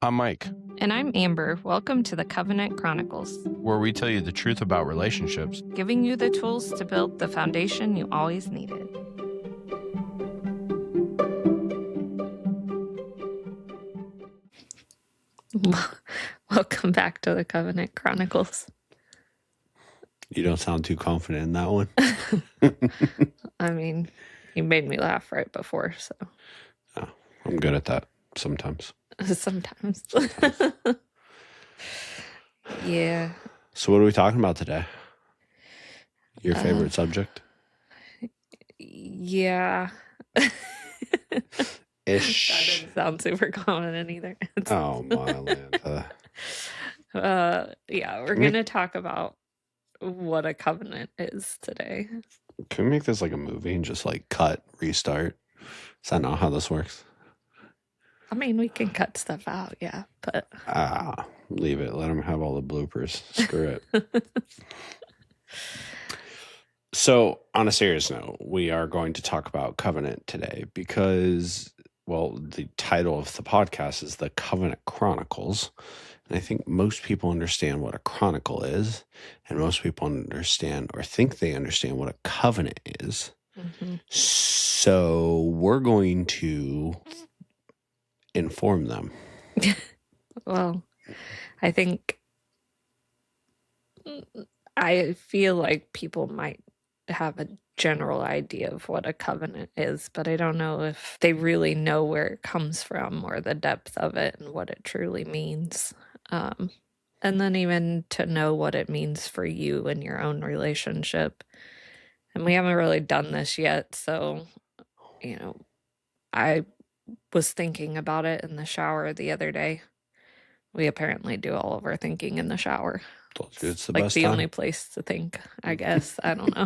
I'm Mike, And I'm Amber. Welcome to the Covenant Chronicles, where we tell you the truth about relationships. giving you the tools to build the foundation you always needed. Welcome back to the Covenant Chronicles. You don't sound too confident in that one. I mean, you made me laugh right before, so Oh, I'm good at that sometimes. sometimes. Yeah. So what are we talking about today? Your favorite subject? Yeah. Ish. That didn't sound super confident either. Oh, my land. Yeah, we're going to talk about what a covenant is today. Can we make this like a movie and just like cut, restart? Is that not how this works? I mean, we can cut stuff out, yeah, but... Leave it. Let them have all the bloopers. Screw it. So, on a serious note, we are going to talk about covenant today because, well, the title of the podcast is the Covenant Chronicles. And I think most people understand what a chronicle is, and most people understand or think they understand what a covenant is. Mm-hmm. So we're going to inform them. Well, I feel like people might have a general idea of what a covenant is, but I don't know if they really know where it comes from or the depth of it and what it truly means. And then even to know what it means for you in your own relationship. And we haven't really done this yet, so, I was thinking about it in the shower the other day. We apparently do all of our thinking in the shower. It's the like best the time. only place to think, I guess. I don't know.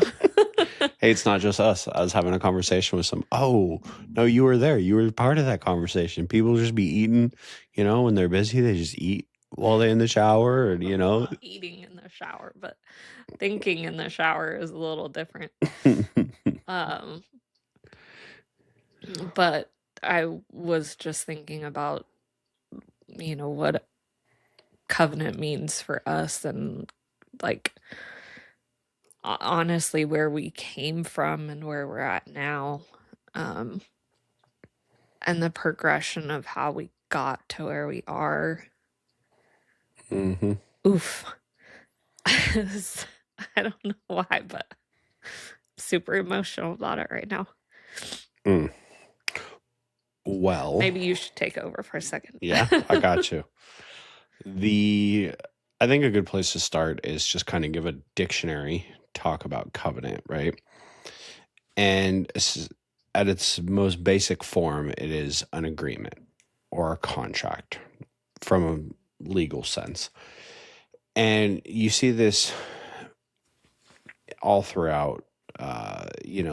Hey, it's not just us. I was having a conversation with some. Oh, no, you were there. You were part of that conversation. People just be eating, when they're busy, they just eat while they're in the shower, or, Not eating in the shower, but thinking in the shower is a little different. But I was just thinking about, what covenant means for us and like honestly where we came from and where we're at now, and the progression of how we got to where we are. Mm-hmm. Oof. I don't know why, but I'm super emotional about it right now. Well, maybe you should take over for a second. Yeah, I got you. I think a good place to start is just kind of give a dictionary talk about covenant, right? And at its most basic form, it is an agreement or a contract from a legal sense. And you see this all throughout,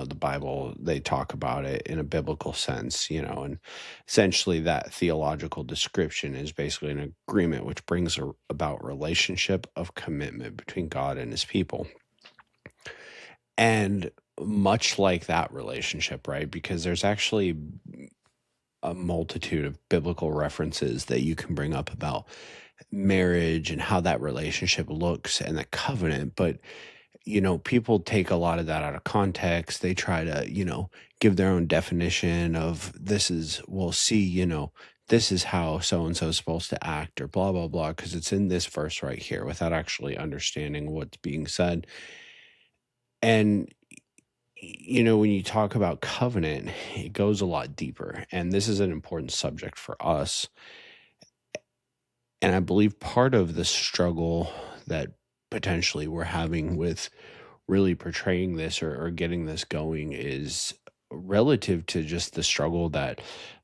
the Bible. They talk about it in a biblical sense, and essentially that theological description is basically an agreement which brings about relationship of commitment between God and his people. And much like that relationship, right? Because there's actually a multitude of biblical references that you can bring up about marriage and how that relationship looks and the covenant. But, people take a lot of that out of context. They try to, give their own definition of this is how so-and-so is supposed to act or blah, blah, blah, because it's in this verse right here without actually understanding what's being said. And, when you talk about covenant, it goes a lot deeper. And this is an important subject for us. And I believe part of the struggle that potentially we're having with really portraying this or getting this going is relative to just the struggle that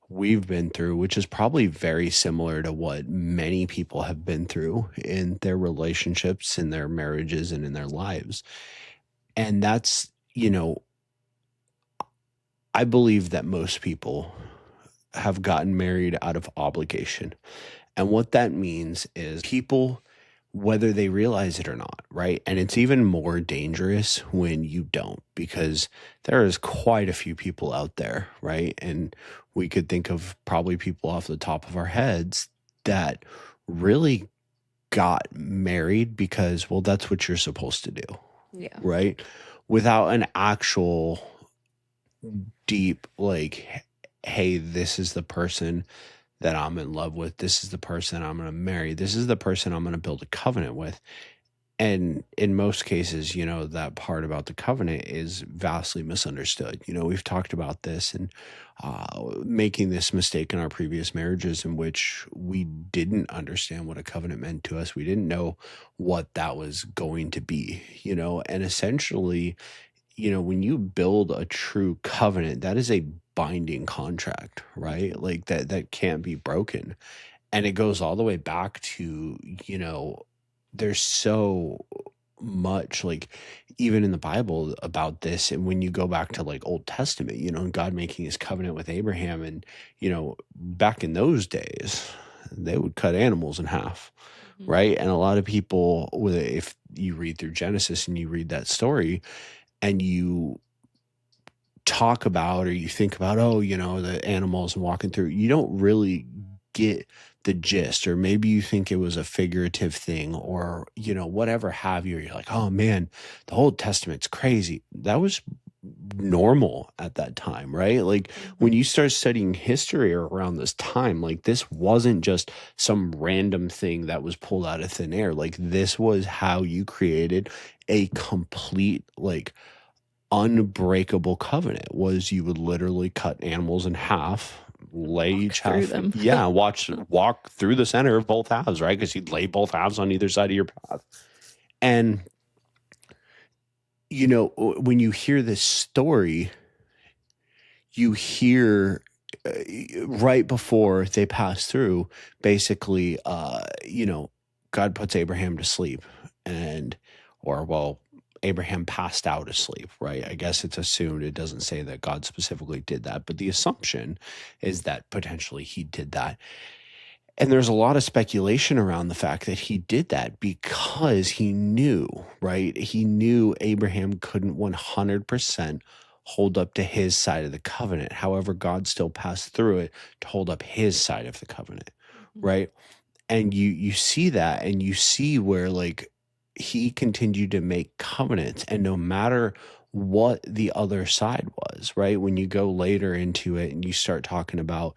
we've been through, which is probably very similar to what many people have been through in their relationships, in their marriages, and in their lives. And that's, I believe that most people have gotten married out of obligation. And what that means is people, whether they realize it or not, right? And it's even more dangerous when you don't, because there is quite a few people out there, right? And we could think of probably people off the top of our heads that really got married because, well, that's what you're supposed to do, Yeah. right? Without an actual deep, like, hey, this is the person that I'm in love with. This is the person I'm going to marry. This is the person I'm going to build a covenant with. And in most cases, that part about the covenant is vastly misunderstood. We've talked about this and making this mistake in our previous marriages in which we didn't understand what a covenant meant to us. We didn't know what that was going to be, and essentially, when you build a true covenant, that is a binding contract, right? Like that can't be broken. And it goes all the way back to, there's so much, like, even in the Bible about this. And when you go back to like Old Testament, and God making his covenant with Abraham, and back in those days, they would cut animals in half, right? And a lot of people, if you read through Genesis and you read that story and you talk about, or you think about, the animals and walking through, you don't really get the gist. Or maybe you think it was a figurative thing, or whatever have you. You're like, oh man, the Old Testament's crazy. That was normal at that time, right? Like when you start studying history around this time, like this wasn't just some random thing that was pulled out of thin air. Like this was how you created a complete, like, unbreakable covenant. Was you would literally cut animals in half, lay Walk each through half, them. walk through the center of both halves, right? Because you'd lay both halves on either side of your path. And when you hear this story, you hear right before they pass through, basically, God puts Abraham to sleep, Abraham passed out asleep, right? I guess it's assumed. It doesn't say that God specifically did that, but the assumption is that potentially he did that. And there's a lot of speculation around the fact that he did that because he knew, right? He knew Abraham couldn't 100% hold up to his side of the covenant. However, God still passed through it to hold up his side of the covenant, right? And you see that, and you see where, like, he continued to make covenants, and no matter what the other side was, right? When you go later into it and you start talking about,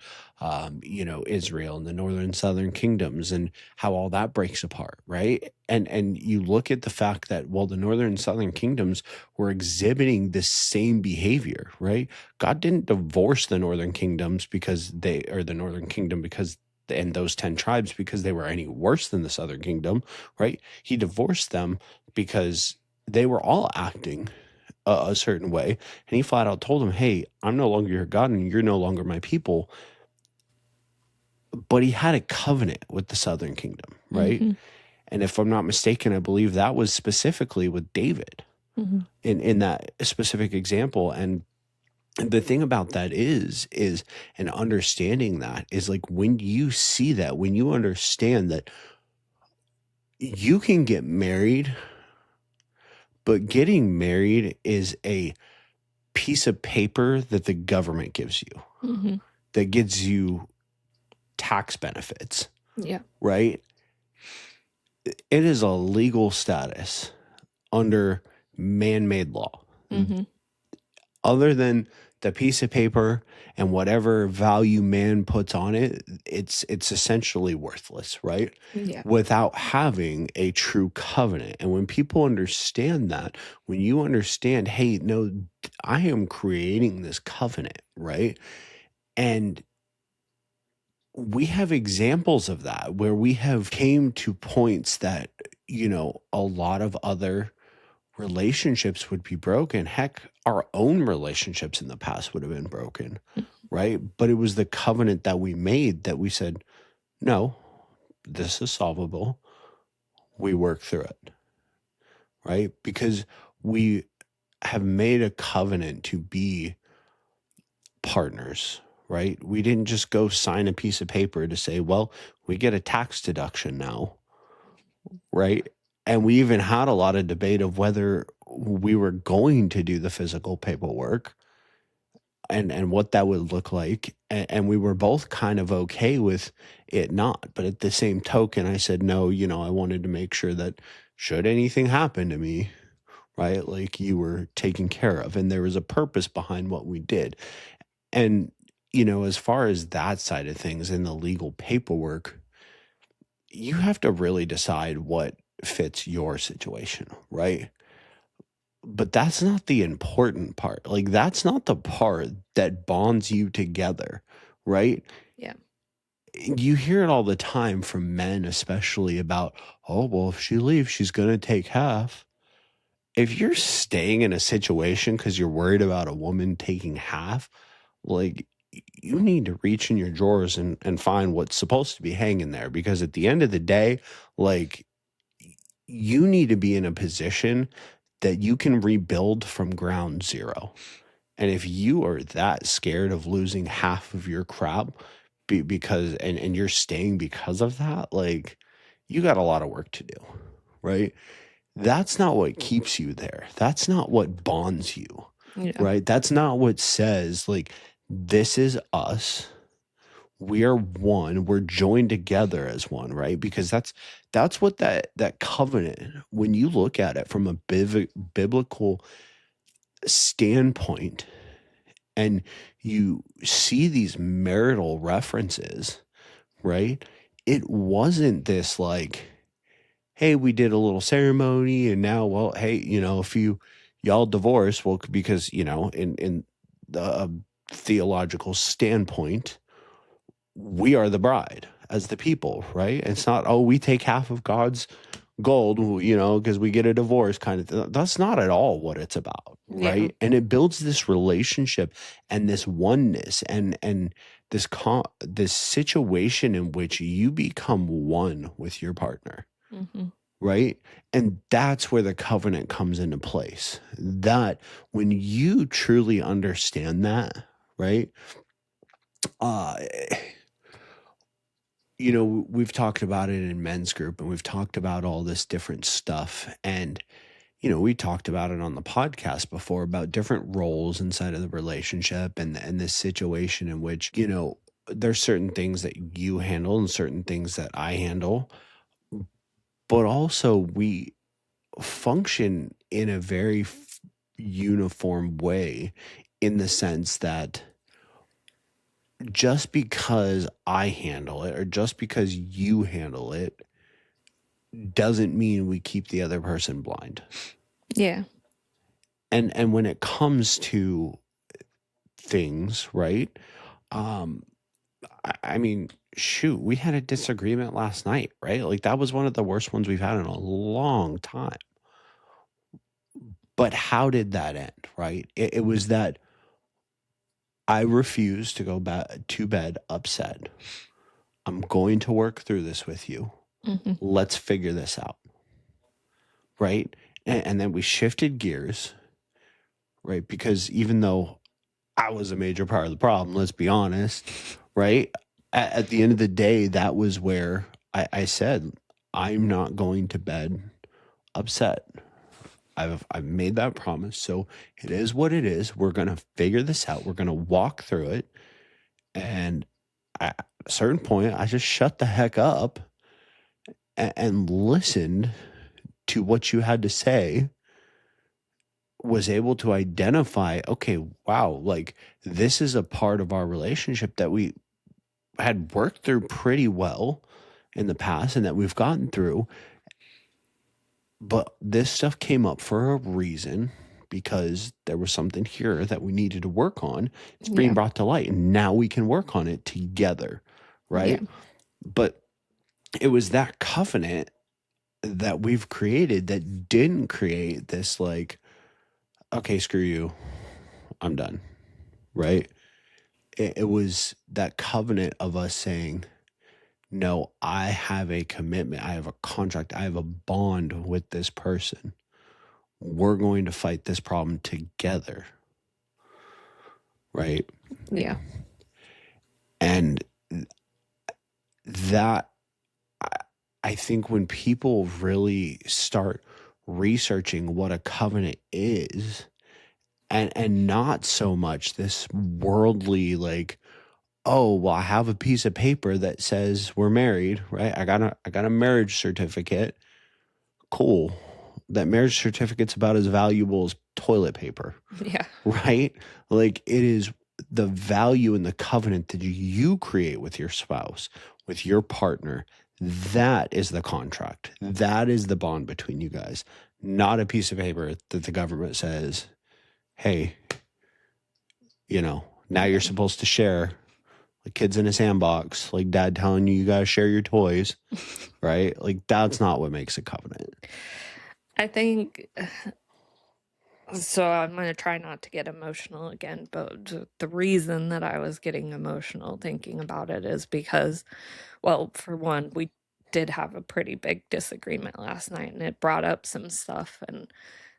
Israel and the northern and southern kingdoms and how all that breaks apart, right? And you look at the fact that, well, the northern and southern kingdoms were exhibiting the same behavior, right? God didn't divorce the northern kingdoms the northern kingdom and those 10 tribes because they were any worse than the southern kingdom, right? He divorced them because they were all acting a certain way. And he flat out told them, hey, I'm no longer your God and you're no longer my people. But he had a covenant with the southern kingdom, right? And if I'm not mistaken, I believe that was specifically with David in that specific example. And the thing about that is an understanding that is, like, when you see that, when you understand that you can get married, but getting married is a piece of paper that the government gives you that gives you tax benefits. Yeah. Right? It is a legal status under man-made law. Other than the piece of paper and whatever value man puts on it, it's essentially worthless, right? Yeah. Without having a true covenant. And when people understand that, when you understand, hey, no, I am creating this covenant, right? And we have examples of that where we have came to points that, a lot of other relationships would be broken. Heck, our own relationships in the past would have been broken, right? But it was the covenant that we made that we said, no, this is solvable. We work through it, right? Because we have made a covenant to be partners, right? We didn't just go sign a piece of paper to say, well, we get a tax deduction now, right? And we even had a lot of debate of whether we were going to do the physical paperwork and what that would look like. And we were both kind of okay with it not. But at the same token, I said, no, I wanted to make sure that should anything happen to me, right, like you were taken care of. And there was a purpose behind what we did. And, as far as that side of things in the legal paperwork, you have to really decide what fits your situation, right? But that's not the important part. Like, that's not the part that bonds you together, right? Yeah. You hear it all the time from men, especially about, oh, well, if she leaves, she's going to take half. If you're staying in a situation because you're worried about a woman taking half, like, you need to reach in your drawers and find what's supposed to be hanging there. Because at the end of the day, like, you need to be in a position that you can rebuild from ground zero. And if you are that scared of losing half of your crap because and you're staying because of that, like, you got a lot of work to do, right? That's not what keeps you there. That's not what bonds you, Yeah. right? That's not what says, like, this is us. We are one. We're joined together as one, right? Because that's what that covenant, when you look at it from a biblical standpoint, and you see these marital references, right? It wasn't this like, hey, we did a little ceremony and now, well, hey, if y'all divorce, well, because, in the theological standpoint, we are the bride as the people, right? It's not, oh, we take half of God's gold, because we get a divorce kind of thing. That's not at all what it's about, right? Yeah. And it builds this relationship and this oneness and this situation in which you become one with your partner, Mm-hmm. right? And that's where the covenant comes into place. That when you truly understand that, right? We've talked about it in men's group and we've talked about all this different stuff. And, we talked about it on the podcast before about different roles inside of the relationship and this situation in which, there's certain things that you handle and certain things that I handle. But also we function in a very uniform way in the sense that just because I handle it or just because you handle it doesn't mean we keep the other person blind. Yeah. And when it comes to things, right? I mean, shoot, we had a disagreement last night, right? Like that was one of the worst ones we've had in a long time. But how did that end, right? It was that I refused to go to bed upset. I'm going to work through this with you. Mm-hmm. Let's figure this out. Right. And then we shifted gears. Right. Because even though I was a major part of the problem, let's be honest. Right. At the end of the day, that was where I said, I'm not going to bed upset. I've made that promise. So it is what it is. We're going to figure this out. We're going to walk through it. And at a certain point, I just shut the heck up and listened to what you had to say, was able to identify, okay, wow, like this is a part of our relationship that we had worked through pretty well in the past and that we've gotten through. But this stuff came up for a reason because there was something here that we needed to work on. It's being brought to light and now we can work on it together, right? Yeah. But it was that covenant that we've created that didn't create this like, okay, screw you, I'm done, right? It was that covenant of us saying, no, I have a commitment, I have a contract, I have a bond with this person. We're going to fight this problem together, right? Yeah. And that, I think when people really start researching what a covenant is and not so much this worldly, like, oh, well, I have a piece of paper that says we're married, right? I got a marriage certificate. Cool. That marriage certificate's about as valuable as toilet paper, Yeah. right? Like, it is the value in the covenant that you create with your spouse, with your partner. That is the contract. That is the bond between you guys, not a piece of paper that the government says, hey, now you're supposed to share, like kids in a sandbox, like dad telling you got to share your toys, right? Like, that's not what makes a covenant. I think so. I'm going to try not to get emotional again, but the reason that I was getting emotional thinking about it is because, well, for one, we did have a pretty big disagreement last night, and it brought up some stuff, and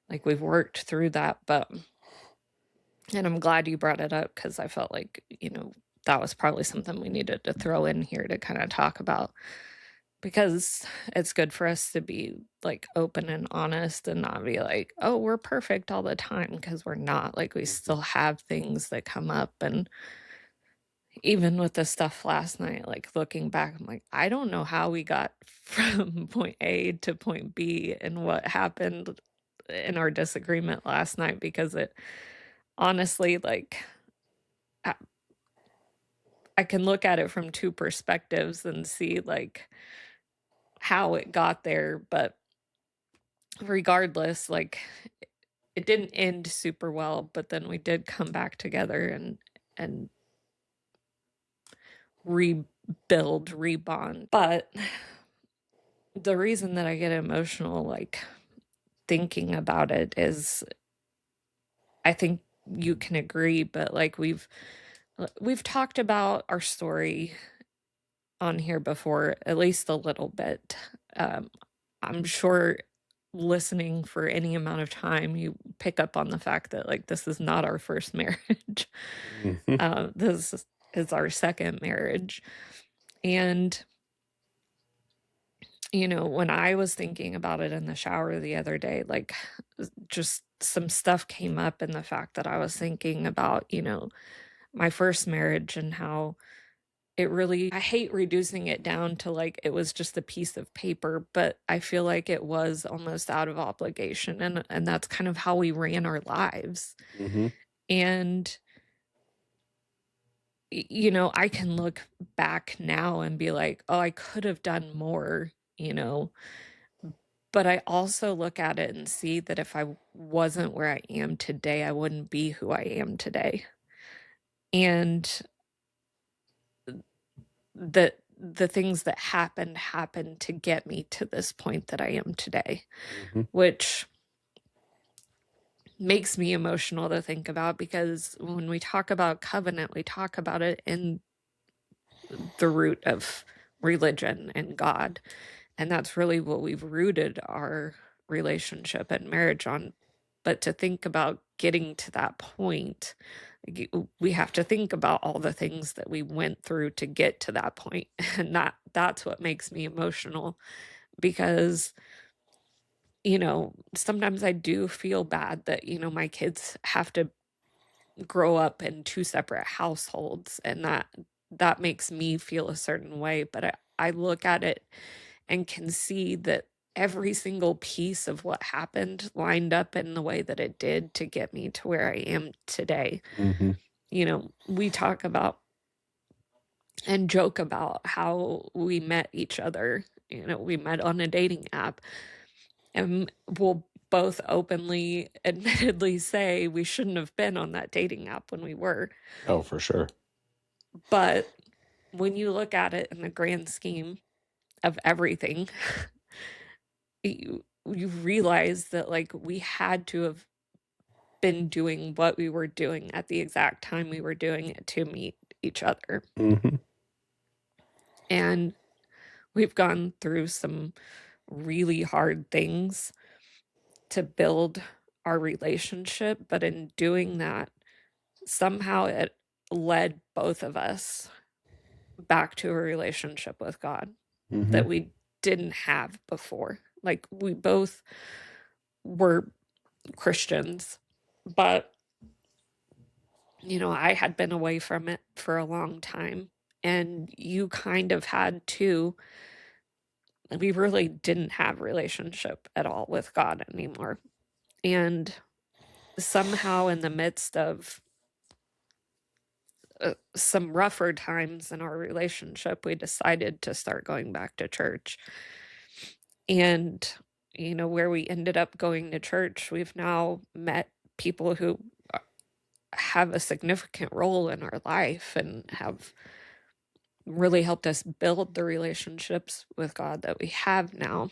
like we've worked through that, and I'm glad you brought it up because I felt like, that was probably something we needed to throw in here to kind of talk about, because it's good for us to be like open and honest and not be like, oh, we're perfect all the time, because we're not. Like, we still have things that come up. And even with the stuff last night, like looking back, I'm like, I don't know how we got from point A to point B and what happened in our disagreement last night, because it honestly, like, I, I can look at it from two perspectives and see like how it got there. But regardless, like, it didn't end super well, but then we did come back together and rebuild, rebond. But the reason that I get emotional, like, thinking about it is, I think you can agree, but like we've talked about our story on here before, at least a little bit. I'm sure listening for any amount of time, you pick up on the fact that like this is not our first marriage. This is our second marriage. And, when I was thinking about it in the shower the other day, like, just some stuff came up in the fact that I was thinking about, my first marriage and how it really, I hate reducing it down to like it was just a piece of paper, but I feel like it was almost out of obligation, and that's kind of how we ran our lives. And I can look back now and be like, oh, I could have done more, but I also look at it and see that if I wasn't where I am today, I wouldn't be who I am today. And the things that happened to get me to this point that I am today, which makes me emotional to think about, because when we talk about covenant, we talk about it in the root of religion and God. And that's really what we've rooted our relationship and marriage on. But to think about getting to that point, we have to think about all the things that we went through to get to that point. And that's what makes me emotional, because sometimes I do feel bad that my kids have to grow up in two separate households, and that makes me feel a certain way. But I look at it and can see that every single piece of what happened lined up in the way that it did to get me to where I am today. We talk about and joke about how we met each other. We met on a dating app, and we'll both openly, admittedly say we shouldn't have been on that dating app when we were. Oh, for sure. But when you look at it in the grand scheme of everything, you realize that like we had to have been doing what we were doing at the exact time we were doing it to meet each other. And we've gone through some really hard things to build our relationship, but in doing that, somehow it led both of us back to a relationship with God that we didn't have before. Like, we both were Christians, but I had been away from it for a long time, and you kind of had to. We really didn't have relationship at all with God anymore. And somehow in the midst of some rougher times in our relationship, we decided to start going back to church. And, where we ended up going to church, we've now met people who have a significant role in our life and have really helped us build the relationships with God that we have now.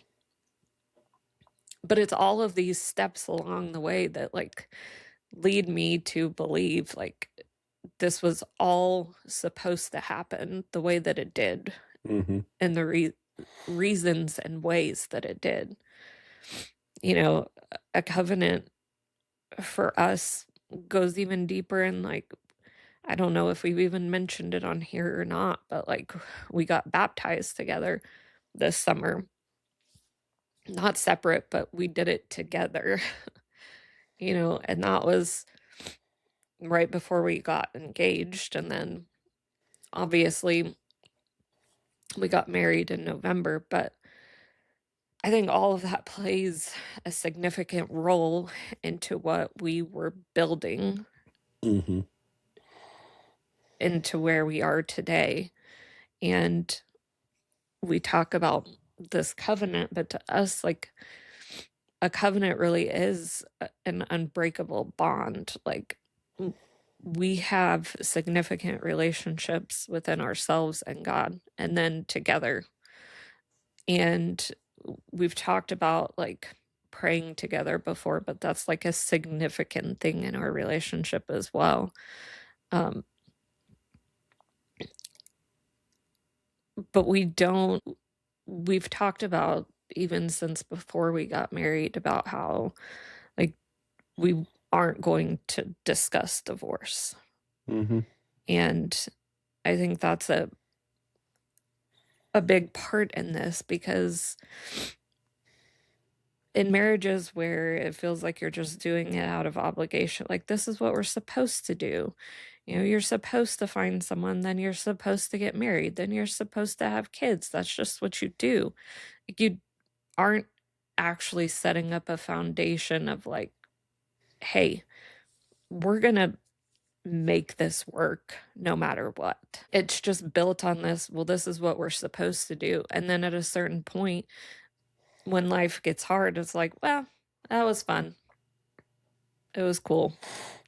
But it's all of these steps along the way that lead me to believe this was all supposed to happen the way that it did, Mm-hmm. and the reasons and ways that it did. A covenant for us goes even deeper, and I don't know if we've even mentioned it on here or not, but we got baptized together this summer. Not separate, but we did it together. And that was right before we got engaged, and then obviously we got married in November. But I think all of that plays a significant role into what we were building Mm-hmm. into where we are today. And we talk about this covenant, but to us, a covenant really is an unbreakable bond. We have significant relationships within ourselves and God, and then together. And we've talked about praying together before, but that's a significant thing in our relationship as well. But we've talked about, even since before we got married, about how we aren't going to discuss divorce. Mm-hmm. And I think that's a big part in this, because in marriages where it feels like you're just doing it out of obligation, this is what we're supposed to do. You're supposed to find someone, then you're supposed to get married, then you're supposed to have kids. That's just what you do. You aren't actually setting up a foundation of hey, we're going to make this work no matter what. It's just built on this, well, this is what we're supposed to do. And then at a certain point, when life gets hard, it's well, that was fun. It was cool,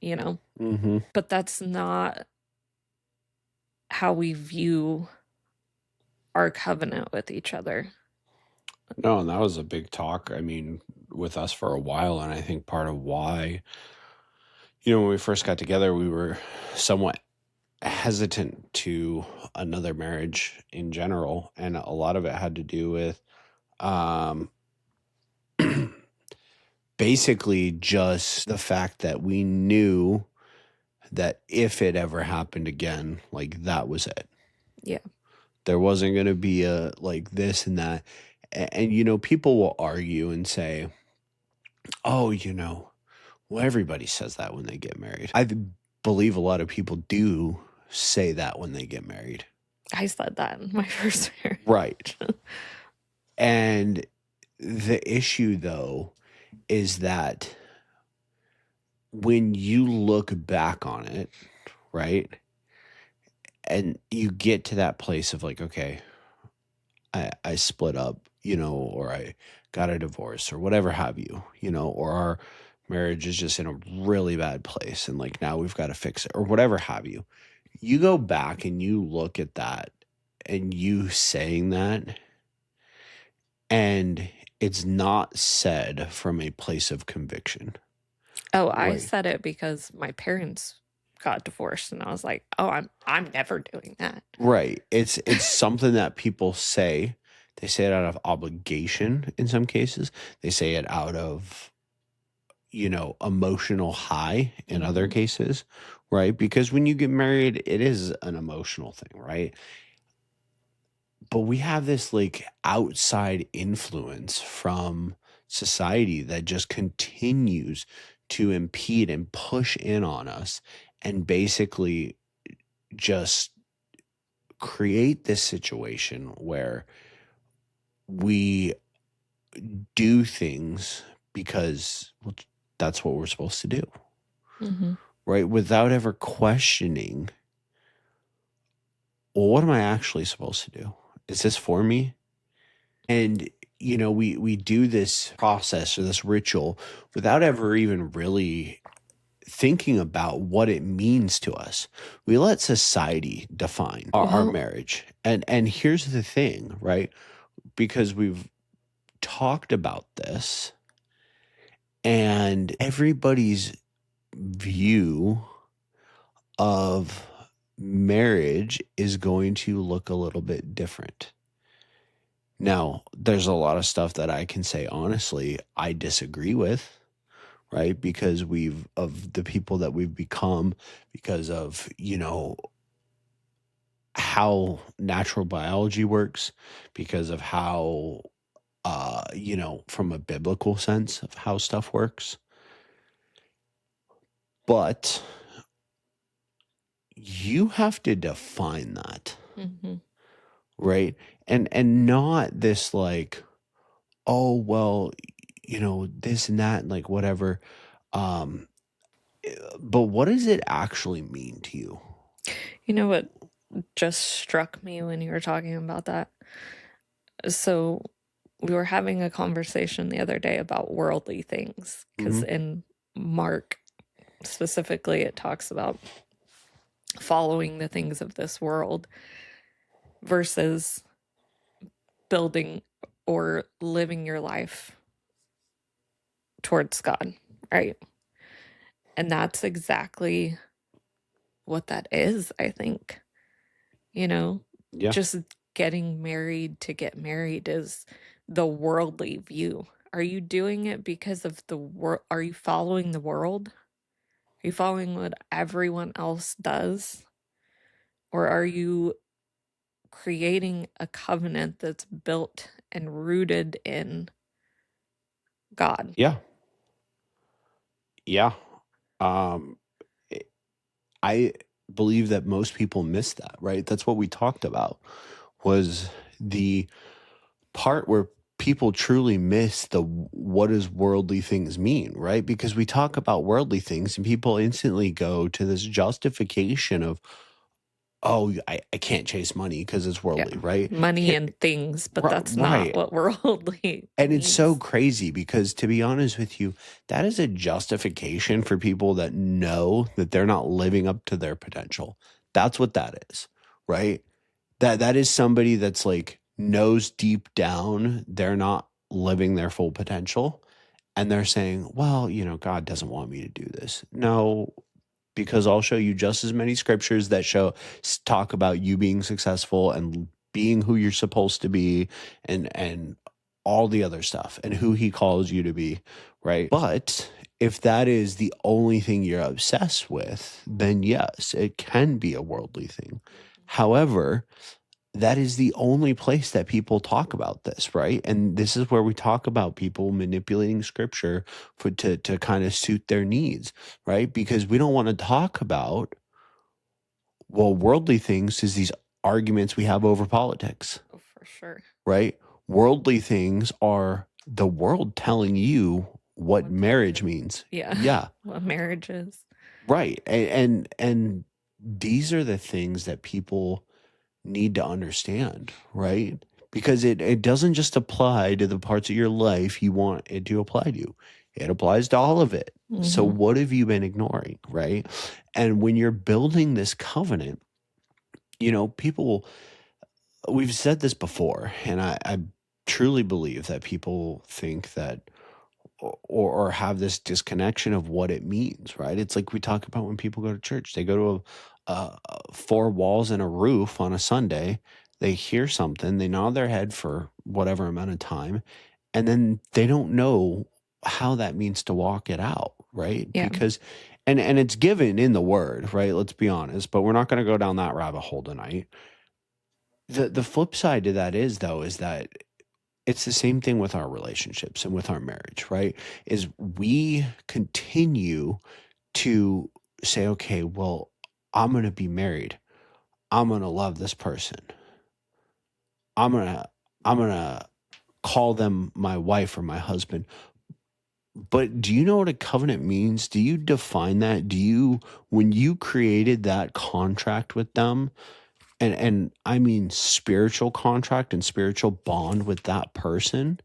Mm-hmm. But that's not how we view our covenant with each other. No, and that was a big talk, with us for a while. And I think part of why, when we first got together, we were somewhat hesitant to another marriage in general. And a lot of it had to do with basically just the fact that we knew that if it ever happened again, that was it. Yeah. There wasn't going to be a this and that. And people will argue and say, oh, well, everybody says that when they get married. I believe a lot of people do say that when they get married. I said that in my first marriage. Right. And the issue, though, is that when you look back on it, right, and you get to that place of okay, I split up, or I got a divorce or whatever have you, or our marriage is just in a really bad place and now we've got to fix it or whatever have you. You go back and you look at that and you saying that, and it's not said from a place of conviction. Oh, I said it because my parents got divorced, and I was oh, I'm never doing that. Right. It's something that people say. They say it out of obligation in some cases. They say it out of, emotional high in other cases, right? Because when you get married, it is an emotional thing, right? But we have this outside influence from society that just continues to impede and push in on us and basically just create this situation where we do things because that's what we're supposed to do, right? Without ever questioning, well, what am I actually supposed to do? Is this for me? And we do this process or this ritual without ever even really thinking about what it means to us. We let society define our marriage. And here's the thing, right? Because we've talked about this, and everybody's view of marriage is going to look a little bit different. Now, there's a lot of stuff that I can say honestly I disagree with, right? Because of the people that we've become, because of, how natural biology works, because of how, from a biblical sense of how stuff works. But you have to define that, right? And not this like, oh, well, this and that, and like whatever. But what does it actually mean to you? You know what just struck me when you were talking about that? So we were having a conversation the other day about worldly things, because in Mark specifically, it talks about following the things of this world versus building or living your life towards God, right? And that's exactly what that is, I think. Just getting married to get married is the worldly view. Are you doing it because of the world? Are you following the world? Are you following what everyone else does? Or are you creating a covenant that's built and rooted in God? Yeah. I believe that most people miss that, right? That's what we talked about, was the part where people truly miss the what does worldly things mean, right? Because we talk about worldly things and people instantly go to this justification of, oh, I can't chase money because it's worldly, right? Money and things, but that's not what worldly And means. it's so crazy because, to be honest with you, that is a justification for people that know that they're not living up to their potential. That's what that is, right? That is somebody that's like knows deep down they're not living their full potential, and they're saying, well, God doesn't want me to do this. No, because I'll show you just as many scriptures that talk about you being successful and being who you're supposed to be, and all the other stuff, and who he calls you to be, right? But if that is the only thing you're obsessed with, then yes, it can be a worldly thing. However, that is the only place that people talk about this, right? And this is where we talk about people manipulating scripture to kind of suit their needs, right? Because we don't want to talk about, well, worldly things is these arguments we have over politics. Oh, for sure. Right? Worldly things are the world telling you what marriage means. Yeah. What marriage is. Right. And these are the things that people need to understand, right? Because it doesn't just apply to the parts of your life you want it to apply to. It applies to all of it. So what have you been ignoring, right? And when you're building this covenant, people, we've said this before, and I truly believe that people think that or have this disconnection of what it means, right? It's like we talk about when people go to church. They go to four walls and a roof on a Sunday. They hear something, they nod their head for whatever amount of time, and then they don't know how that means to walk it out, right? Yeah. Because and it's given in the word, right? Let's be honest, but we're not going to go down that rabbit hole tonight. The flip side to that is that it's the same thing with our relationships and with our marriage, right? Is we continue to say, okay, well, I'm going to be married. I'm going to love this person. I'm going to call them my wife or my husband. But do you know what a covenant means? Do you define that? When you created that contract with them, and I mean spiritual contract and spiritual bond with that person,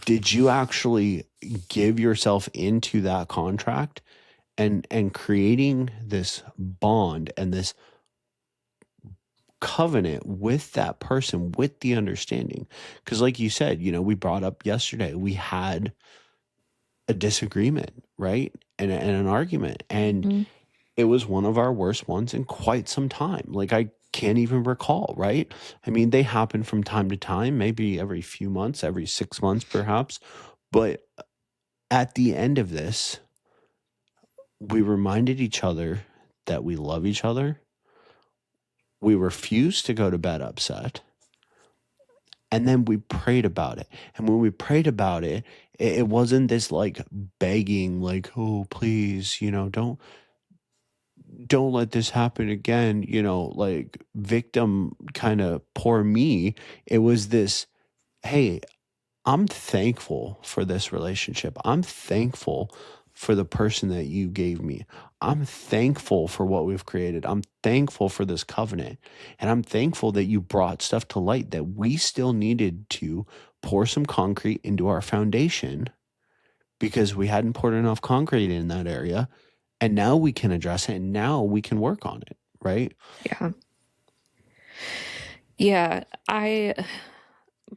did you actually give yourself into that contract and creating this bond and this covenant with that person with the understanding? Because like you said, we brought up yesterday, we had a disagreement, right? And an argument. And Mhm. it was one of our worst ones in quite some time. Like I can't even recall, right? I mean, they happen from time to time, maybe every few months, every 6 months perhaps. But at the end of this, we reminded each other that we love each other. We refused to go to bed upset. And then we prayed about it. And when we prayed about it, it wasn't this like begging, like, oh, please, don't let this happen again, like victim kind of poor me. It was this, hey, I'm thankful for this relationship. I'm thankful for the person that you gave me. I'm thankful for what we've created. I'm thankful for this covenant. And I'm thankful that you brought stuff to light that we still needed to pour some concrete into our foundation because we hadn't poured enough concrete in that area. And now we can address it and now we can work on it, right? Yeah. Yeah, I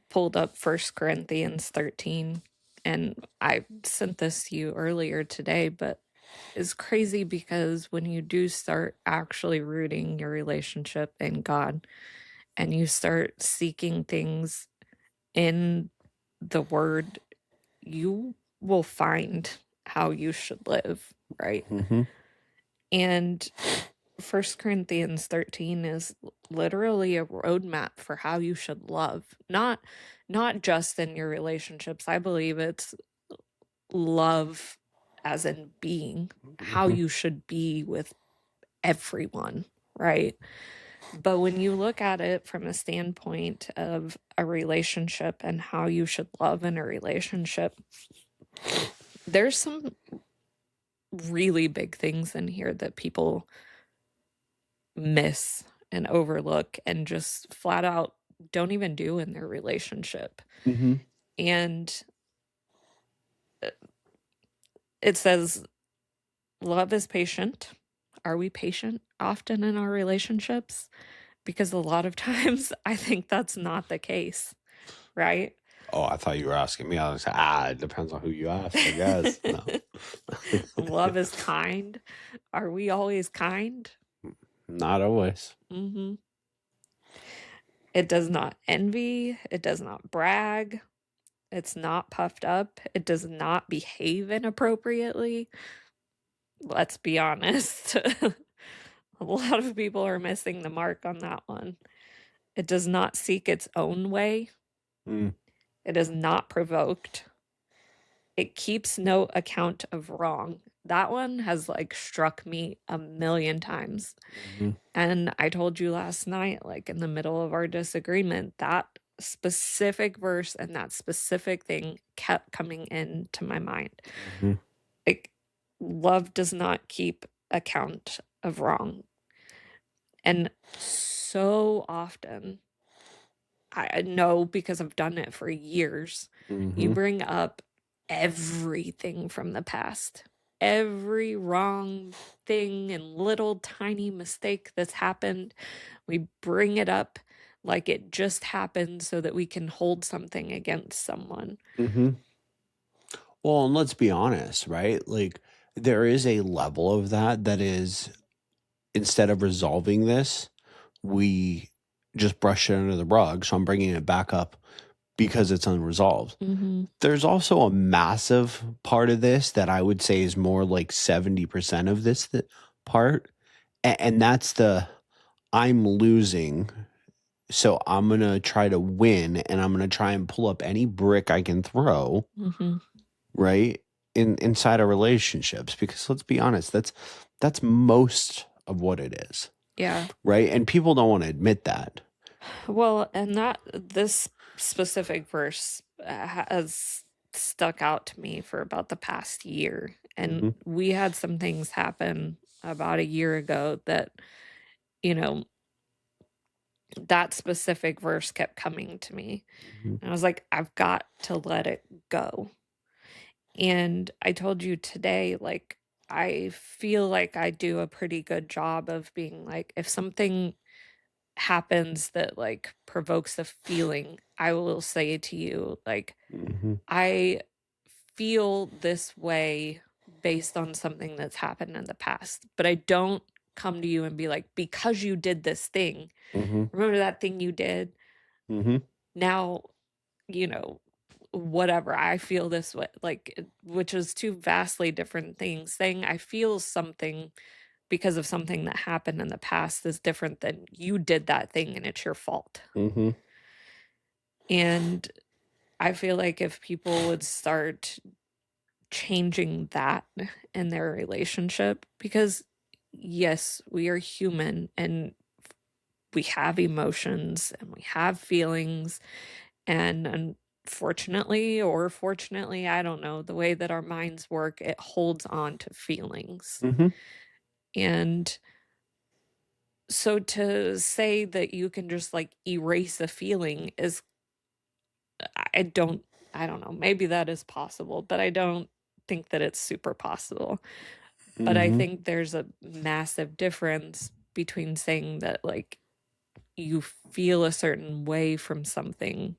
pulled up 1 Corinthians 13, and I sent this to you earlier today, but it's crazy because when you do start actually rooting your relationship in God and you start seeking things in the Word, you will find how you should live, right? Mm-hmm. And 1 Corinthians 13 is literally a roadmap for how you should love. Not just in your relationships. I believe it's love as in being, how Mm-hmm. you should be with everyone, right? But when you look at it from a standpoint of a relationship and how you should love in a relationship, there's some really big things in here that people miss and overlook and just flat out don't even do in their relationship. Mm-hmm. And it says, love is patient. Are we patient often in our relationships? Because a lot of times I think that's not the case, right? Oh, I thought you were asking me. I was like, it depends on who you ask, I guess. No. Love is kind. Are we always kind? Not always. Mm-hmm. It does not envy. It does not brag. It's not puffed up. It does not behave inappropriately. Let's be honest. A lot of people are missing the mark on that one. It does not seek its own way. Mm. It is not provoked. It keeps no account of wrong. That one has like struck me a million times. Mm-hmm. And I told you last night, like in the middle of our disagreement, that specific verse and that specific thing kept coming into my mind. Mm-hmm. Like, love does not keep account of wrong. And so often, I know because I've done it for years, you Mm-hmm. bring up everything from the past, every wrong thing and little tiny mistake that's happened. We bring it up like it just happened so that we can hold something against someone. Mm-hmm. Well, and let's be honest, right? Like there is a level of that is, instead of resolving this, we just brush it under the rug. So I'm bringing it back up because it's unresolved. Mm-hmm. There's also a massive part of this that I would say is more like 70% of this part. And that's I'm losing. So I'm going to try to win and I'm going to try and pull up any brick I can throw. Mm-hmm. Right. inside of relationships, because let's be honest, that's most of what it is, Yeah. right? And people don't want to admit that. Well, and this specific verse has stuck out to me for about the past year. And we had some things happen about a year ago that, you know, that specific verse kept coming to me. Mhm. And I was like, I've got to let it go. And I told you today, like, I feel like I do a pretty good job of being like, if something happens that like provokes a feeling, I will say to you, like, Mhm. I feel this way based on something that's happened in the past, but I don't come to you and be like, because you did this thing, Mhm. remember that thing you did? Mhm. Now, you know, whatever, I feel this way, like, which is two vastly different things. Saying I feel something because of something that happened in the past is different than you did that thing and it's your fault. Mhm. And I feel like if people would start changing that in their relationship, because yes, we are human and we have emotions and we have feelings, and unfortunately or fortunately, I don't know, the way that our minds work, it holds on to feelings. Mhm. And so to say that you can just like erase a feeling is I don't I don't know, maybe that is possible, but I don't think that it's super possible. But I Mhm. think there's a massive difference between saying that like you feel a certain way from something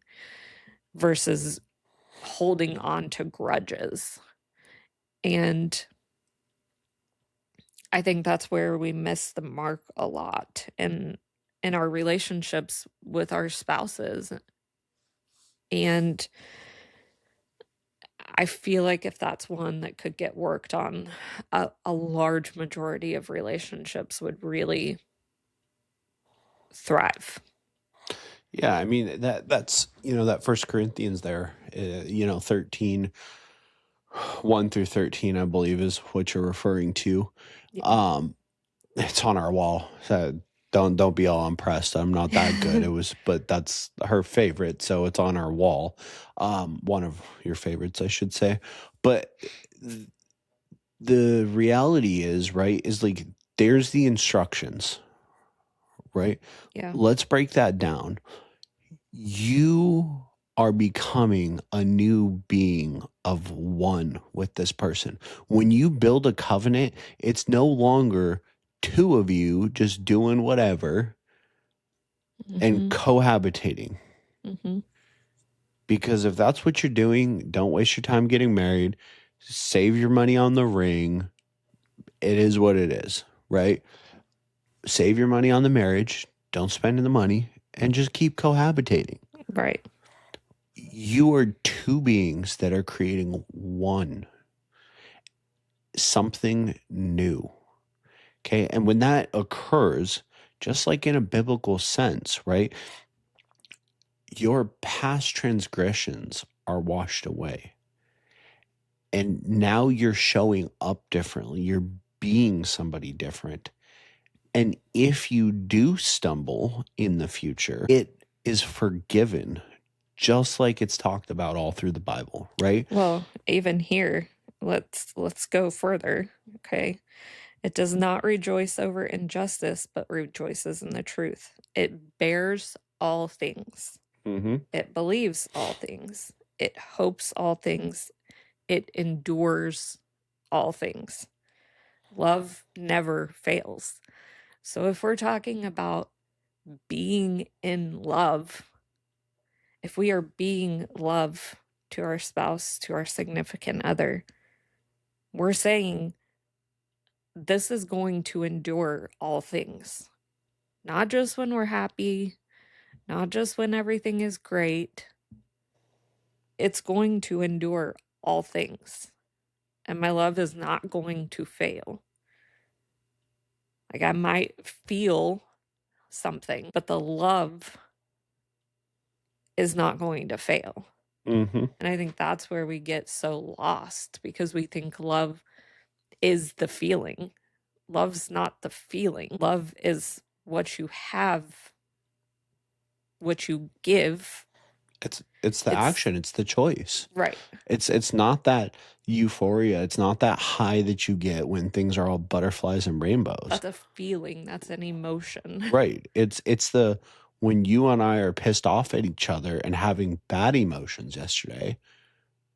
versus holding on to grudges. And I think that's where we miss the mark a lot in our relationships with our spouses. And I feel like if that's one that could get worked on, a large majority of relationships would really thrive. Yeah, I mean that's that First Corinthians there, 13, 1 through 13, I believe is what you're referring to. Yeah. Um, it's on our wall. So don't be all impressed. I'm not that good. But that's her favorite, so it's on our wall. One of your favorites, I should say. But the reality is, right, is like there's the instructions, right? Yeah. Let's break that down. You are becoming a new being of one with this person. When you build a covenant, it's no longer two of you just doing whatever and cohabitating. Mm-hmm. Because if that's what you're doing, don't waste your time getting married. Save your money on the ring. It is what it is, right? Save your money on the marriage. Don't spend the money and just keep cohabitating. Right. You are two beings that are creating one, something new. Okay. And when that occurs, just like in a biblical sense, right? Your past transgressions are washed away. And now you're showing up differently. You're being somebody different. And if you do stumble in the future, it is forgiven, just like it's talked about all through the Bible, right? Well, even here, let's go further. Okay. It does not rejoice over injustice, but rejoices in the truth. It bears all things. Mm-hmm. It believes all things. It hopes all things. It endures all things. Love never fails. So if we're talking about being in love, if we are being love to our spouse, to our significant other, we're saying this is going to endure all things. Not just when we're happy, not just when everything is great. It's going to endure all things. And my love is not going to fail. Like I might feel something, but the love is not going to fail. Mm-hmm. And I think that's where we get so lost, because we think love is the feeling. Love's not the feeling. Love is what you have, what you give. It's the action, it's the choice. Right. It's not that euphoria, it's not that high that you get when things are all butterflies and rainbows. That's a feeling, that's an emotion. Right. It's the when you and I are pissed off at each other and having bad emotions yesterday,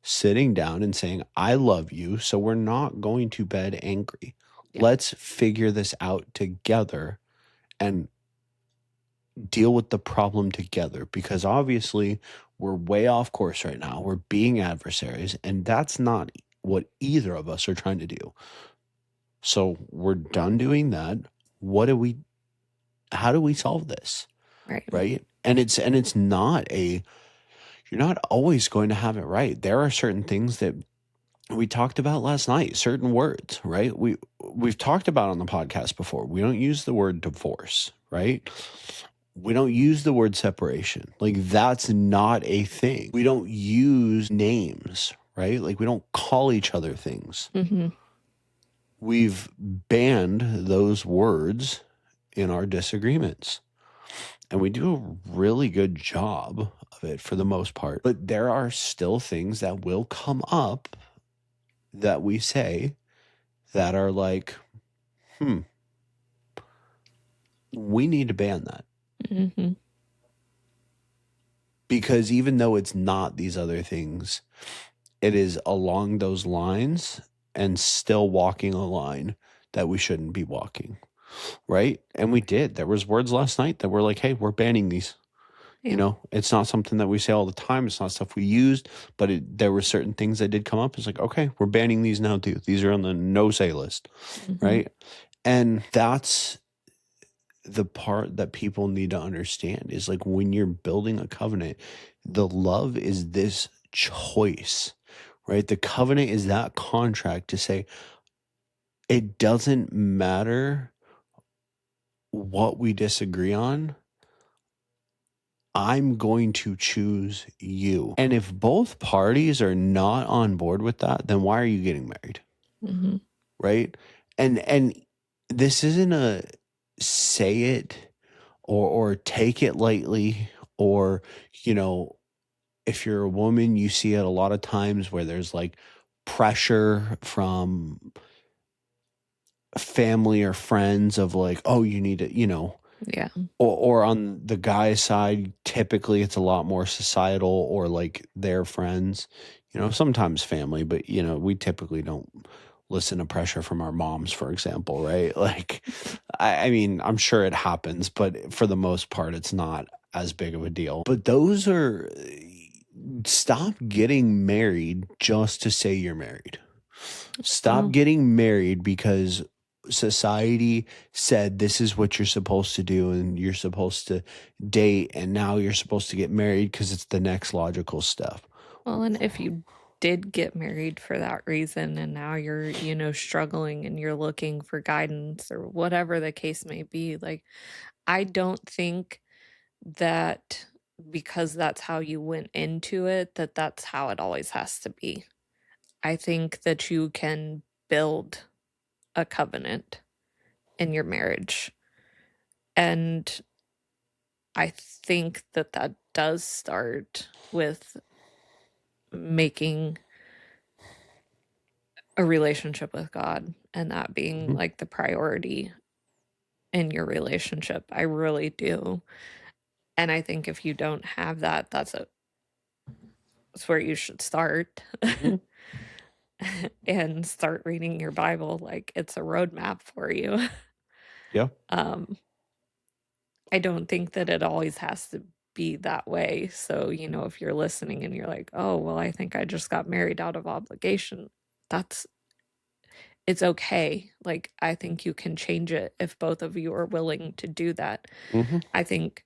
sitting down and saying, I love you, so we're not going to bed angry. Yeah. Let's figure this out together and deal with the problem together, because obviously we're way off course right now. We're being adversaries, and that's not what either of us are trying to do. So we're done doing that. How do we solve this? Right. And it's not you're not always going to have it right. There are certain things that we talked about last night, certain words, right? We've talked about on the podcast before. We don't use the word divorce, right? We don't use the word separation. Like, that's not a thing. We don't use names, right? Like, we don't call each other things. Mm-hmm. We've banned those words in our disagreements. And we do a really good job of it for the most part. But there are still things that will come up that we say that are like, we need to ban that. Mm-hmm. Because even though it's not these other things, it is along those lines and still walking a line that we shouldn't be walking. Right. And we did. There was words last night that were like, hey, we're banning these. Yeah. You know, it's not something that we say all the time. It's not stuff we used, but there were certain things that did come up. It's like, okay, we're banning these now too. These are on the no say list. Mm-hmm. Right. And that's the part that people need to understand, is like, when you're building a covenant, the love is this choice, right? The covenant is that contract to say, it doesn't matter what we disagree on, I'm going to choose you. And if both parties are not on board with that, then why are you getting married? Mm-hmm. Right? And this isn't a say it or take it lightly, or, you know, if you're a woman, you see it a lot of times where there's like pressure from family or friends of like, oh, you need to, you know. Yeah. Or on the guy's side, typically it's a lot more societal, or like their friends, you know, sometimes family, but, you know, we typically don't listen to pressure from our moms, for example, right? Like, I mean, I'm sure it happens, but for the most part, it's not as big of a deal. But those are, stop getting married just to say you're married. Stop getting married because society said this is what you're supposed to do, and you're supposed to date, and now you're supposed to get married because it's the next logical step. Well, and if you did get married for that reason, and now you're, you know, struggling and you're looking for guidance or whatever the case may be, like, I don't think that because that's how you went into it, that that's how it always has to be. I think that you can build a covenant in your marriage. And I think that that does start with making a relationship with God, and that being like the priority in your relationship. I really do. And I think if you don't have that, that's where you should start. And start reading your Bible like it's a roadmap for you. Yeah. I don't think that it always has to be that way. So, you know, if you're listening and you're like, oh, well, I think I just got married out of obligation, it's okay. Like, I think you can change it if both of you are willing to do that. I think,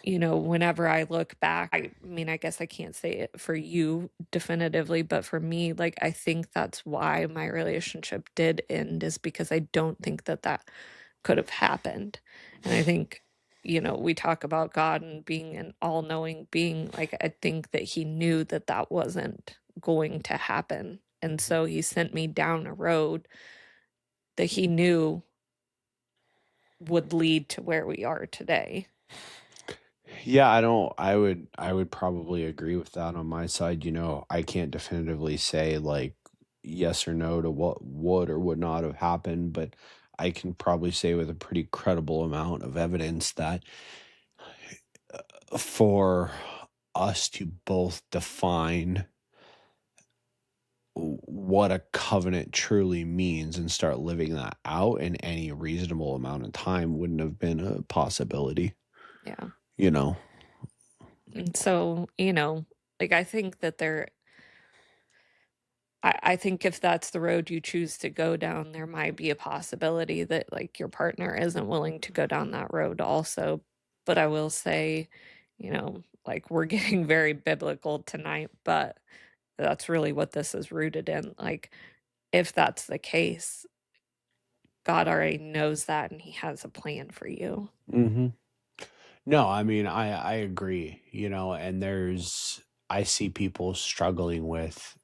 you know, whenever I look back, I mean, I guess I can't say it for you definitively, but for me, like, I think that's why my relationship did end, is because I don't think that that could have happened. And I think, we talk about God and being an all-knowing being. Like, I think that he knew that that wasn't going to happen. And so he sent me down a road that he knew would lead to where we are today. Yeah, I would probably agree with that on my side. I can't definitively say like yes or no to what would or would not have happened, but I can probably say with a pretty credible amount of evidence that for us to both define what a covenant truly means and start living that out in any reasonable amount of time wouldn't have been a possibility, Yeah. you know? And so, like, I think that I think if that's the road you choose to go down, there might be a possibility that, like, your partner isn't willing to go down that road also. But I will say, like, we're getting very biblical tonight, but that's really what this is rooted in. Like, if that's the case, God already knows that and he has a plan for you. hmm No, I mean, I agree, and I see people struggling with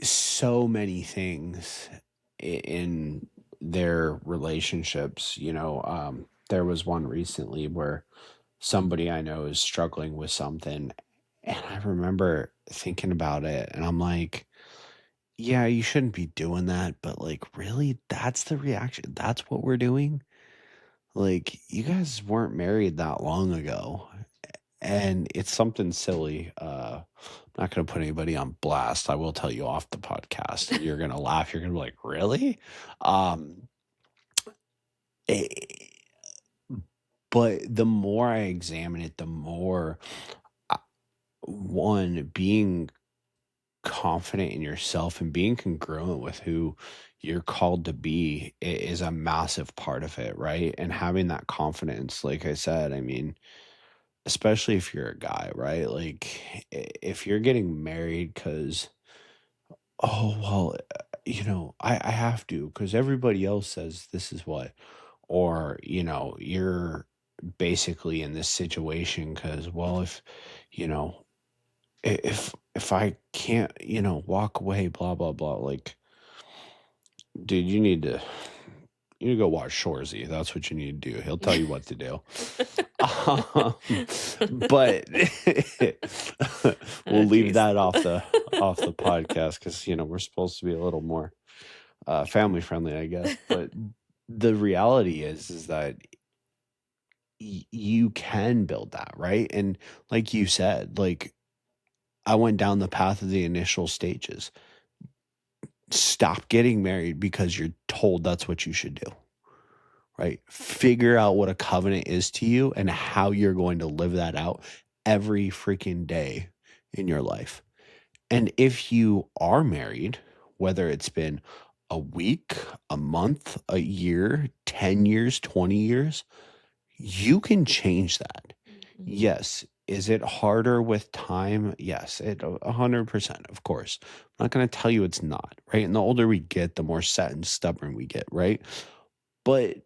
so many things in their relationships. There was one recently where somebody I know is struggling with something, and I remember thinking about it, and I'm like, yeah, you shouldn't be doing that, but like, really, that's the reaction. That's what we're doing. Like, you guys weren't married that long ago. And it's something silly. I'm not going to put anybody on blast. I will tell you off the podcast. You're going to laugh. You're going to be like, really? Um, eh, but the more I examine it, the more, uh, one, being confident in yourself and being congruent with who you're called to be is a massive part of it, right? And having that confidence, like I said, I mean, especially if you're a guy, right? Like if you're getting married because, oh, well, I have to because everybody else says this is what, or, you're basically in this situation because, well, if, you know, if I can't, walk away, blah, blah, blah, like, dude, you need to go watch Shorzy. That's what you need to do. He'll tell you what to do. Um, but we'll leave Jeez. that off the podcast because we're supposed to be a little more family friendly, I guess. But the reality is that you can build that, right? And like you said, like I went down the path of the initial stages. Stop getting married because you're told that's what you should do. Right? Figure out what a covenant is to you and how you're going to live that out every freaking day in your life. And if you are married, whether it's been a week, a month, a year, 10 years, 20 years, you can change that. Mhm. Yes. Is it harder with time? Yes, 100%, of course. I'm not going to tell you it's not, right? And the older we get, the more set and stubborn we get, right? But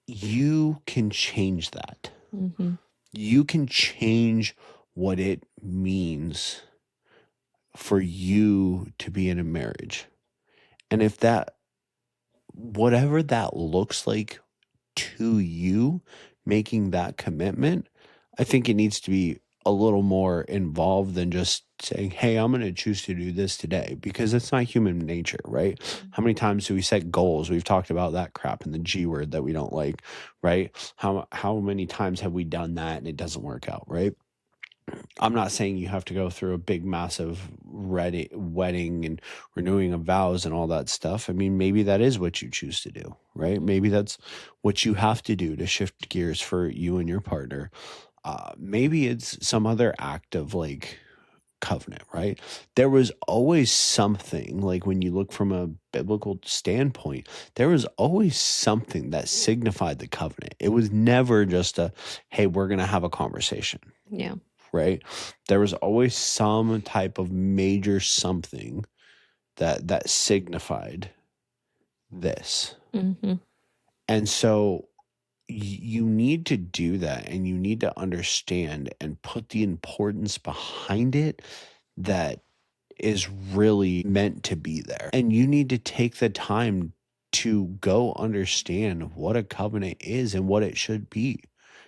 you can change that. Mhm. You can change what it means for you to be in a marriage. And if that, whatever that looks like to you, making that commitment, I think it needs to be a little more involved than just saying, hey, I'm going to choose to do this today because it's not human nature, right? How many times do we set goals? We've talked about that crap and the G word that we don't like, right? How many times have we done that and it doesn't work out, right? I'm not saying you have to go through a big, massive wedding and renewing of vows and all that stuff. I mean, maybe that is what you choose to do, right? Maybe that's what you have to do to shift gears for you and your partner. Maybe it's some other act of like covenant, right? There was always something, like when you look from a biblical standpoint, there was always something that signified the covenant. It was never just a, hey, we're going to have a conversation. Yeah. Right? There was always some type of major something that signified this. Mhm. And so you need to do that, and you need to understand and put the importance behind it that is really meant to be there. And you need to take the time to go understand what a covenant is and what it should be.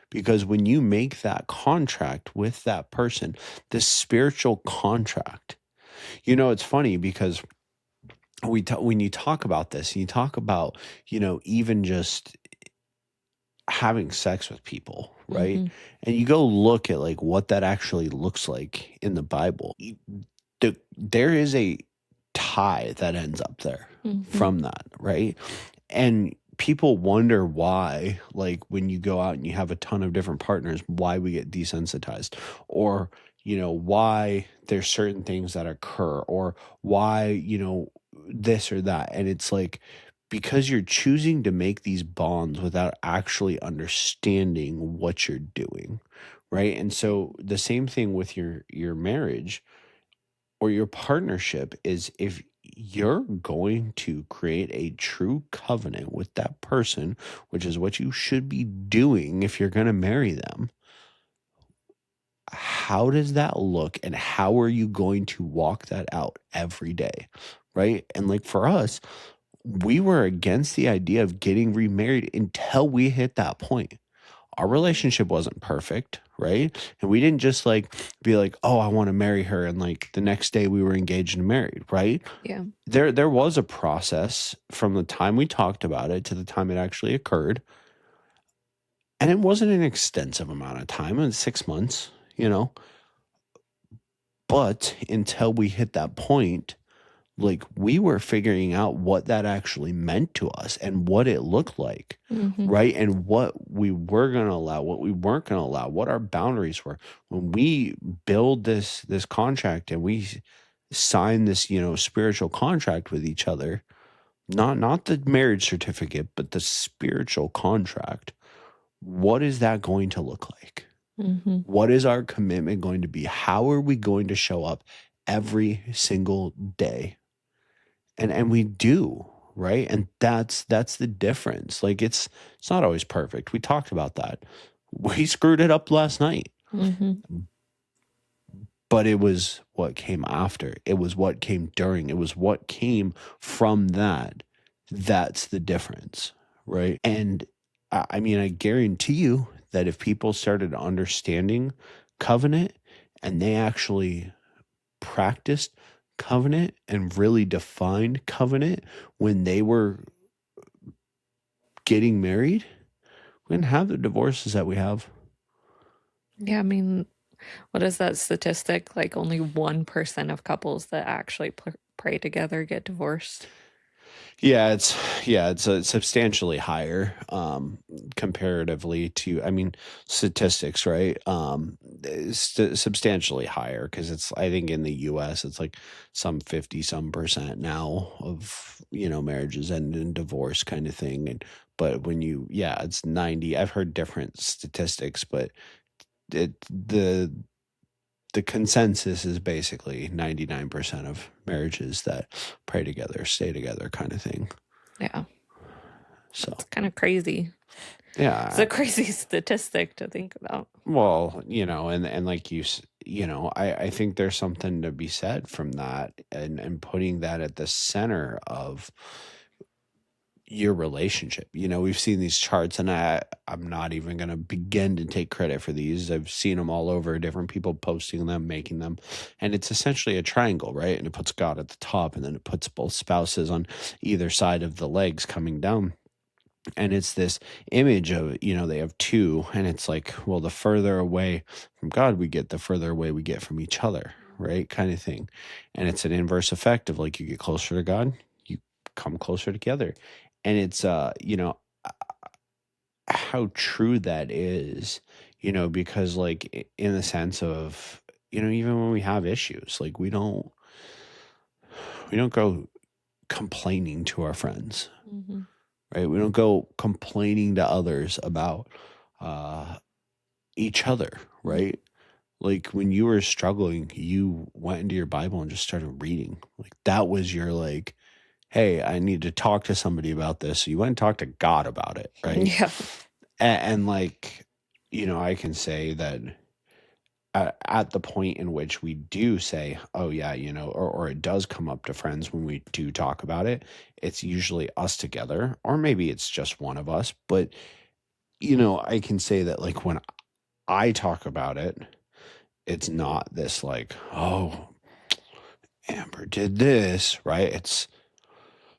Because when you make that contract with that person, this spiritual contract, it's funny because when you talk about this, you talk about, even just having sex with people, right? Mm-hmm. And you go look at like what that actually looks like in the Bible. There is a tie that ends up there Mm-hmm. from that, right? And people wonder why, like when you go out and you have a ton of different partners, why we get desensitized, or why there's certain things that occur, or why this or that. And it's like, because you're choosing to make these bonds without actually understanding what you're doing, right? And so the same thing with your marriage or your partnership is, if you're going to create a true covenant with that person, which is what you should be doing if you're going to marry them, how does that look, and how are you going to walk that out every day, right? And like for us, we were against the idea of getting remarried until we hit that point. Our relationship wasn't perfect, right? And we didn't just like be like, oh, I want to marry her, and like the next day we were engaged and married, right? Yeah. There was a process from the time we talked about it to the time it actually occurred. And it wasn't an extensive amount of time, it was 6 months, But until we hit that point, like we were figuring out what that actually meant to us and what it looked like, Mm-hmm. right? And what we were going to allow, what we weren't going to allow, what our boundaries were. When we build this contract and we sign this, spiritual contract with each other, not the marriage certificate, but the spiritual contract, what is that going to look like? Mm-hmm. What is our commitment going to be? How are we going to show up every single day? And we do, right? And that's the difference. Like it's not always perfect. We talked about that. We screwed it up last night. Mm-hmm. But it was what came after. It was what came during. It was what came from that. That's the difference, right? And I mean, I guarantee you that if people started understanding covenant and they actually practiced covenant and really defined covenant when they were getting married, we didn't have the divorces that we have. Yeah, I mean, what is that statistic? Like only 1% of couples that actually pray together get divorced. Yeah, it's substantially higher comparatively to, I mean, statistics, right? Substantially higher, because it's, I think in the US it's like some 50% now of marriages end in divorce kind of thing. And but when it's 90. I've heard different statistics, but the consensus is basically 99% of marriages that pray together stay together kind of thing. Yeah. So it's kind of crazy. Yeah. It's a crazy statistic to think about. Well, and like I think there's something to be said from that, and putting that at the center of your relationship. We've seen these charts, and I'm not even going to begin to take credit for these. I've seen them all over, different people posting them, making them, and it's essentially a triangle, right? And it puts God at the top, and then it puts both spouses on either side of the legs coming down. And it's this image of, they have two, and it's like, well, the further away from God we get, the further away we get from each other, right? Kind of thing. And it's an inverse effect of like, you get closer to God, you come closer together. And it's, how true that is, because like in the sense of, even when we have issues, like we don't go complaining to our friends. Mm-hmm. Right? We don't go complaining to others about each other, right? Like when you were struggling, you went into your Bible and just started reading. Like that was your like, hey, I need to talk to somebody about this. So you went and talked to God about it, right? Yeah. And like, I can say that at the point in which we do say, oh yeah, or it does come up to friends when we do talk about it, it's usually us together, or maybe it's just one of us. But, I can say that like when I talk about it, it's not this like, oh, Amber did this, right? It's,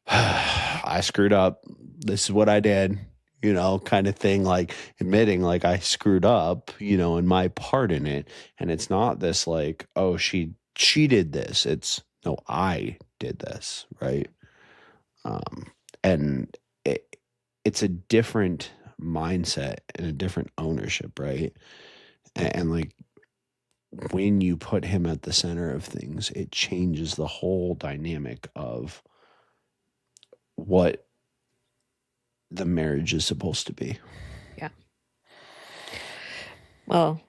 I screwed up. This is what I did, kind of thing, like admitting like I screwed up, and my part in it. And it's not this like, oh, she did this. It's no, I did this, right? And it's a different mindset and a different ownership, right? And like when you put him at the center of things, it changes the whole dynamic of what the marriage is supposed to be. Yeah. Well,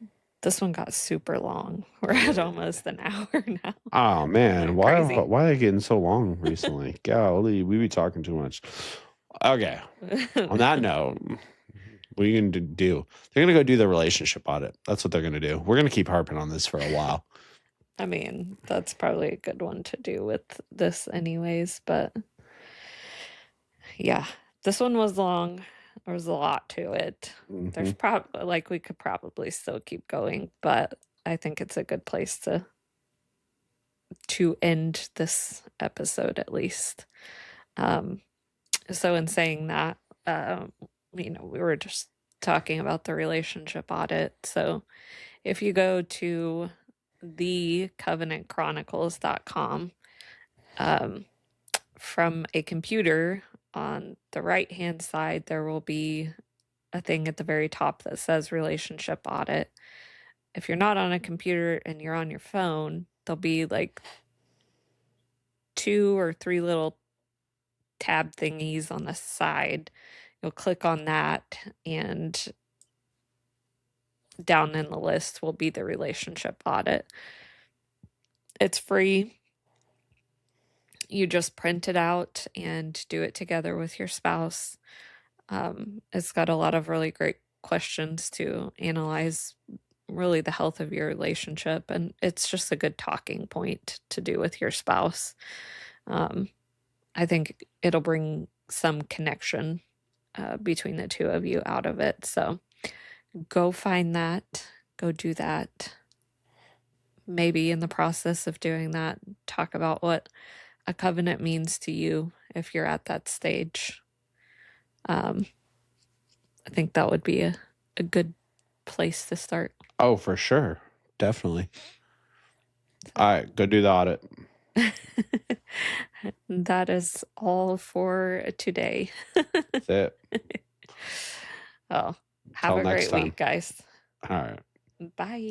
this one got super long. We're at almost an hour now. Oh man, Crazy. why are they getting so long recently? Golly, we be talking too much. Okay. On that note, what are you gonna do? They're gonna go do the relationship audit. That's what they're gonna do. We're gonna keep harping on this for a while. I mean, that's probably a good one to do with this anyways, but yeah, this one was long. There was a lot to it. There's probably like we could probably still keep going, but I think it's a good place to end this episode at least. So in saying that, we were just talking about the relationship audit. So if you go to thecovenantchronicles.com, from a computer on the right hand side, there will be a thing at the very top that says relationship audit. If you're not on a computer and you're on your phone, there'll be like 2 or 3 little tab thingies on the side. You'll click on that, and down in the list will be the relationship audit. It's free. You just print it out and do it together with your spouse. It's got a lot of really great questions to analyze really the health of your relationship, and it's just a good talking point to do with your spouse. I think it'll bring some connection between the two of you out of it. So go find that, go do that. Maybe in the process of doing that, talk about what a covenant means to you if you're at that stage. I think that would be a good place to start. Oh, for sure. Definitely. All right, go do the audit. That is all for today. That's it. Oh, have a great week, guys. All right. Bye.